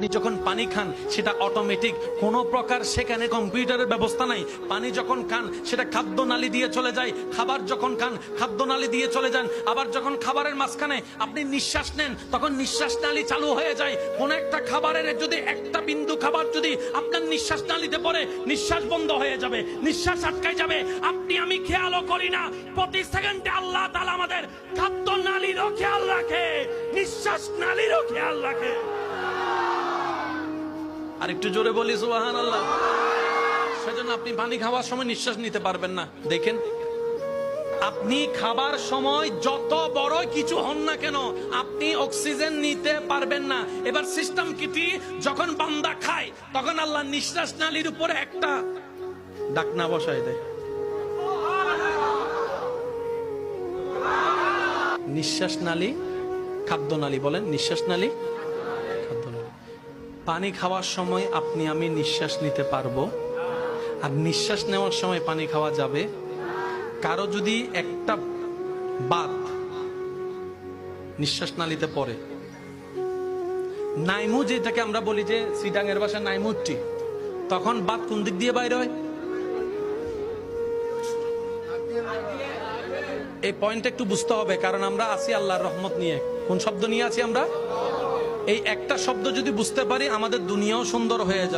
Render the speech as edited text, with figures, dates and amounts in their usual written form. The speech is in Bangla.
আপনি যখন পানি খান সেটা অটোমেটিক, কোনো প্রকার সেখানে কম্পিউটারের ব্যবস্থা নাই। পানি যখন খান সেটা খাদ্য নালী দিয়ে চলে যায়, খাবার যখন খান খাদ্য নালী দিয়ে চলে যান। আবার যখন খাবারের মাঝখানে আপনি নিঃশ্বাস নেন তখন নিঃশ্বাস নালী চালু হয়ে যায়। কোন একটা খাবারের যদি একটা বিন্দু খাবার যদি আপনার নিঃশ্বাস নালীতে পড়ে, নিঃশ্বাস বন্ধ হয়ে যাবে, নিঃশ্বাস আটকায় যাবে। আপনি আমি খেয়ালও করি না, প্রতি সেকেন্ডে আল্লাহ তাআলা আমাদের খাদ্য নালীরও খেয়াল রাখে, নিঃশ্বাস নালীরও খেয়াল রাখে। আর একটু জোরে বলি সুবহানাল্লাহ। সেজন্য আপনি পানি খাওয়ার সময় নিঃশ্বাস নিতে পারবেন না। দেখেন, আপনি খাবার সময় যত বড় কিছু হন না কেন আপনি অক্সিজেন নিতে পারবেন না। এবার সিস্টেম কি, যখন বান্দা খায় তখন আল্লাহ নিঃশ্বাস নালীর উপরে একটা ঢাকনা বসায় দেয়। নিঃশ্বাস নালী, খাদ্য নালী, বলেন নিঃশ্বাস নালী, খাদ্য নালী। পানি খাওয়ার সময় আপনি আমি নিঃশ্বাস নিতে পারবো, আর নিঃশ্বাস নেওয়ার সময় পানি খাওয়া যাবে। কারো যদি একটা বাত নিঃশ্বাস নালীতে পড়ে, নাইমু যেটাকে আমরা বলি যে সিডাং এর ভাষায় নাইমুটি, তখন বাত কোন দিক দিয়ে বাইরে হয়? এই পয়েন্ট একটু বুঝতে হবে, কারণ আমরা আছি আল্লাহর রহমত নিয়ে। কোন শব্দ নিয়ে আছি আমরা? এই একটা শব্দ যদি বুঝতে পারি আমাদের দুনিয়াও সুন্দর হয়ে যাবে।